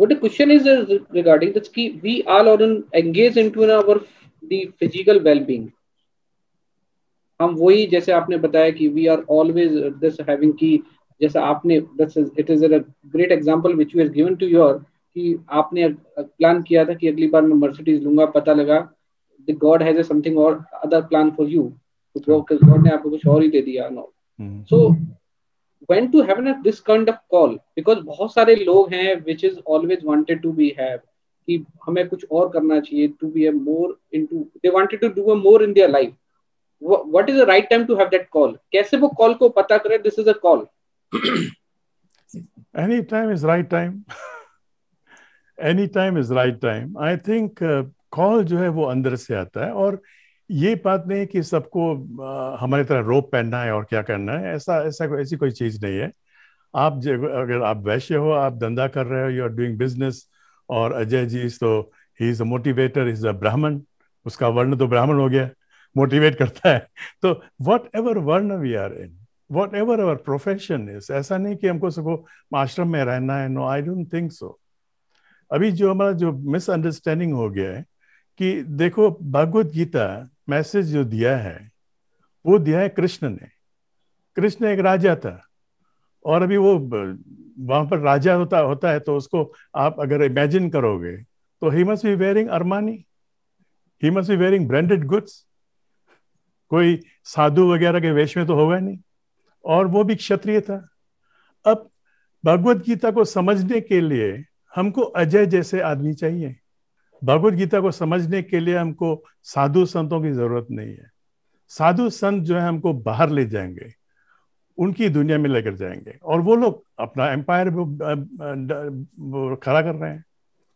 But the question is regarding that we all are engaged into our the physical well-being. हम वही जैसे आपने बताया कि we are always this having की जैसा आपने this it is a great example which you have given to your कि आपने प्लान किया था कि अगली बार मैं मर्सिडीज लूंगा, पता लगा द गॉड हैज समथिंग और अदर प्लान फॉर यू, तो गॉड ने आपको कुछ और ही दे दिया। No, so when to have this kind of call, because बहुत सारे लोग हैं which is always wanted to be have कि हमें कुछ और करना चाहिए, to be a more into, they wanted to do a more in their life. What is the right time to have that call? कैसे वो call को पता करें this is a call? Any time is right time. Any time is right time. I think call जो है वो अंदर से आता है, और ये बात नहीं कि सबको हमारी तरह रोप पहनना है और क्या करना है, ऐसी कोई चीज नहीं है। आप अगर आप वैश्य हो, आप धंधा कर रहे हो, यू आर डूइंग बिजनेस, और अजय जी तो he is a motivator, is a ब्राह्मण, उसका वर्ण तो ब्राह्मण हो गया, मोटिवेट करता है। तो वट एवर वर्ण we are in, whatever our profession is, ऐसा नहीं कि हमको सबको आश्रम में रहना है। No, I don't think so. अभी जो हमारा जो मिसअंडरस्टैंडिंग हो गया है कि देखो, भगवत गीता मैसेज जो दिया है वो दिया है कृष्ण ने। कृष्ण एक राजा था, और अभी वो वहां पर राजा होता है तो उसको आप अगर इमेजिन करोगे तो he must be wearing Armani, he must be wearing branded goods, कोई साधु वगैरह के वेश में तो होगा नहीं, और वो भी क्षत्रिय था। अब भगवत गीता को समझने के लिए हमको अजय जैसे आदमी चाहिए। भगवत गीता को समझने के लिए हमको साधु संतों की जरूरत नहीं है। साधु संत जो है हमको बाहर ले जाएंगे, उनकी दुनिया में लेकर जाएंगे, और वो लोग अपना एम्पायर खड़ा कर रहे हैं।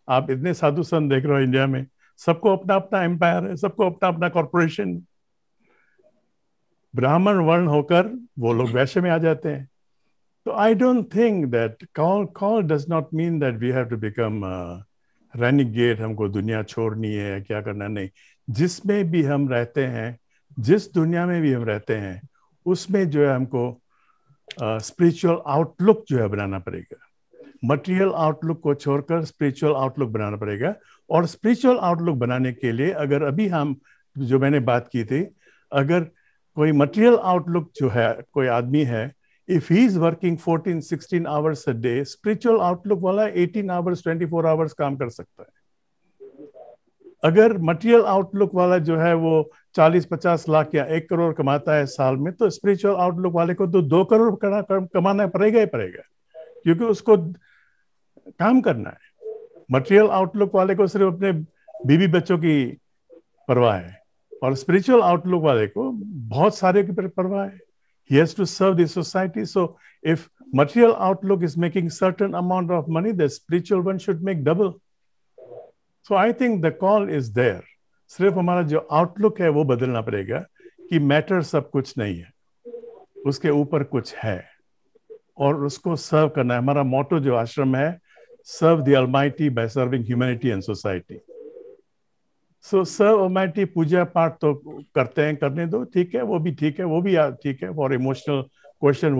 आप इतने साधु संत देख रहे हो इंडिया में, सबको अपना अपना एम्पायर है, सबको अपना अपना कॉर्पोरेशन। ब्राह्मण वर्ण होकर वो लोग वैश्य में आ जाते हैं। तो I don't think that call does not mean that we have to become renegade, हमको दुनिया छोड़नी है, क्या करना नहीं। जिसमें भी हम रहते हैं, जिस दुनिया में भी हम रहते हैं, उसमें जो है हमको स्पिरिचुअल आउटलुक जो है बनाना पड़ेगा। मटेरियल आउटलुक को छोड़कर स्पिरिचुअल आउटलुक बनाना पड़ेगा। और स्पिरिचुअल आउटलुक बनाने के लिए अगर अभी हम जो मैंने बात की थी, अगर कोई मटेरियल आउटलुक जो है कोई आदमी है, if he is working 14-16 hours a day, spiritual outlook वाला 18 hours 24 hours काम कर सकता है। अगर मटेरियल आउटलुक वाला जो है वो 40-50 लाख या 1 करोड़ कमाता है साल में, तो स्पिरिचुअल आउटलुक वाले को तो 2 करोड़ कमाना पड़ेगा ही पड़ेगा, क्योंकि उसको काम करना है। मटेरियल आउटलुक वाले को सिर्फ अपने बीवी बच्चों की परवाह है, और स्पिरिचुअल आउटलुक वाले को बहुत सारे की परवाह है। He has to serve the society. So if material outlook is making certain amount of money, the spiritual one should make double. So I think the call is there. सिर्फ हमारा जो आउटलुक है वो बदलना पड़ेगा कि मैटर सब कुछ नहीं है, उसके ऊपर कुछ है, और उसको सर्व करना है। हमारा मोटो जो आश्रम है, serve the almighty by serving humanity and society. So serve almighty, पूजा पाठ तो करते हैं, करने दो, ठीक है, वो भी ठीक है, वो भी ठीक है, और इमोशनल क्वेश्चन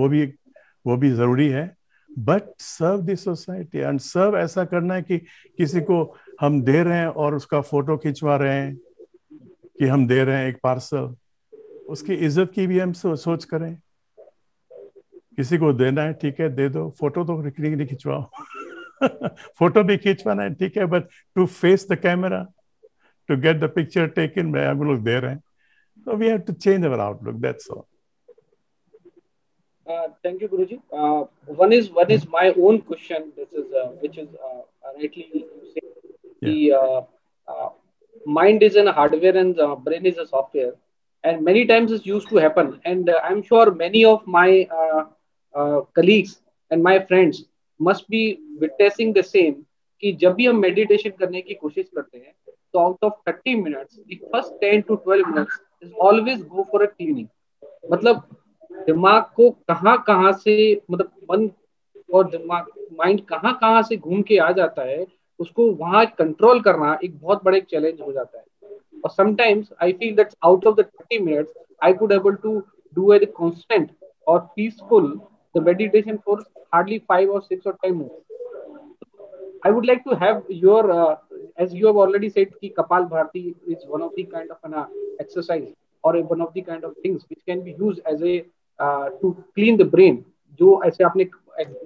वो भी जरूरी है। But serve the society, and serve ऐसा करना है कि किसी को हम दे रहे हैं और उसका फोटो खिंचवा रहे हैं कि हम दे रहे हैं एक पार्सल, उसकी इज्जत की भी हम सोच करें। किसी को देना है, ठीक है, दे दो, फोटो तो नहीं खिंचवाओ। फोटो भी खिंचवाना है, ठीक है, but to face the camera, to get the picture taken by हम लोग दे रहे हैं। So we have to change our outlook, that's all. Thank you, Guruji. One is my own question. This is which is rightly you say the mind is a hardware and brain is a software, and many times it's used to happen. And I'm sure many of my colleagues and my friends must be witnessing the same कि जब भी हम meditation करने की कोशिश करते हैं तो out of 30 minutes the first 10 to 12 minutes is always go for a cleaning. मतलब दिमाग को कहाँ से, मतलब मन और दिमाग माइंड कहाँ से घूम के आ जाता है, उसको वहां कंट्रोल करना एक बहुत बड़ा चैलेंज हो जाता है. और sometimes I feel that out of the 30 minutes I could able to do a constant or peaceful the meditation for hardly 5 or 6 or 10 minutes. I would like to have your, as you have already said, कि Kapal Bharti is one of the kind of an exercise or one of the kind of things which can be used as a to clean the brain. जो ऐसे आपने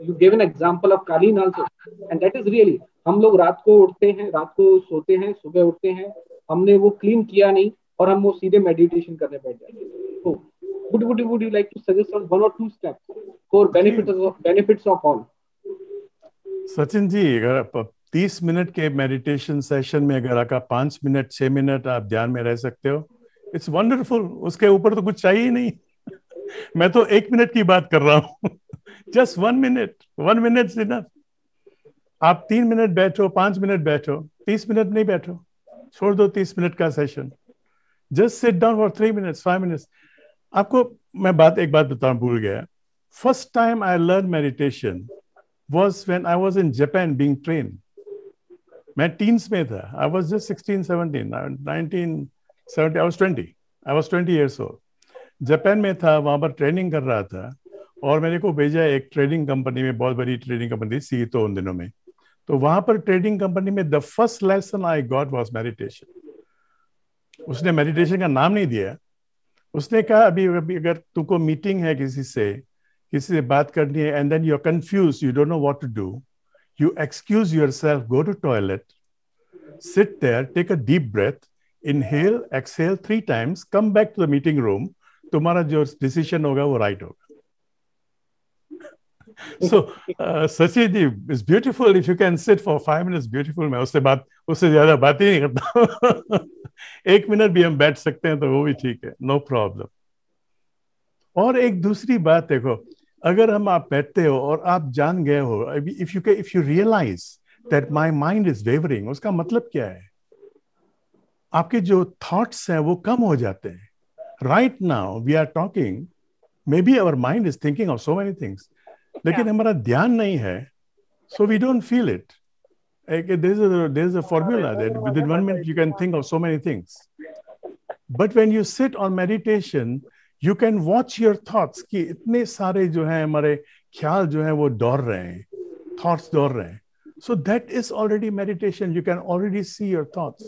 you gave an example of Kalin also, and that is really हम लोग रात को उठते हैं, रात को सोते हैं, सुबह उठते हैं, हमने वो क्लीन किया नहीं और हम वो सीधे मेडिटेशन करने बैठ जाते हैं. तो would you like to suggest on one or two steps for benefits of all? Sachin ji, अगर आप 30 मिनट के मेडिटेशन सेशन में अगर आपका 5 मिनट 6 मिनट आप ध्यान में रह सकते हो, इट्स वंडरफुल. उसके ऊपर तो कुछ चाहिए ही नहीं. मैं तो 1 मिनट की बात कर रहा हूँ. Just 1 minute, 1 minute enough. आप 3 मिनट बैठो, 5 मिनट बैठो, 30 मिनट नहीं बैठो, छोड़ दो 30 मिनट का session. Just sit down for 3 minutes 5 minutes. आपको मैं एक बात बताऊं, भूल गया. First time I learn meditation was when I was in Japan being trained. मैं teens में था. I was just 16, 17, 1970. I was 20 years old. Japan में था, वहाँ पर ट्रेनिंग कर रहा था और मेरे को भेजा एक ट्रेडिंग कंपनी में, बहुत बड़ी ट्रेडिंग कंपनी थी सीतो उन दिनों में. तो वहाँ पर ट्रेडिंग कंपनी में the first lesson I got was meditation. उसने मेडिटेशन का नाम नहीं दिया. उसने कहा अभी अगर तुमको मीटिंग है किसी से बात करनी है and then you are confuse, you don't know what to do, you excuse yourself, go to toilet, sit there, take a deep breath, inhale exhale 3 times, come back to the meeting room. तुम्हारा जो decision होगा वो right होगा. So Sachin ji, it's beautiful if you can sit for 5 minutes. Beautiful. मैं उससे ज्यादा बात ही नहीं करता. 1 मिनट भी हम बैठ सकते हैं तो वो भी ठीक है, नो प्रॉब्लम. और एक दूसरी बात देखो, अगर आप बैठते हो और आप जान गए हो, if you realize that my mind is wavering, उसका मतलब क्या है? आपके जो थॉट्स हैं वो कम हो जाते हैं. Right now we are talking, maybe our mind is thinking of so many things, लेकिन हमारा ध्यान नहीं है, so we don't feel it. There's a formula that within 1 minute you can think of so many things. But when you sit on meditation, you can watch your thoughts कि इतने सारे जो हैं हमारे ख्याल जो हैं वो दौड़ रहे हैं, thoughts दौड़ रहे हैं. So that is already meditation. You can already see your thoughts.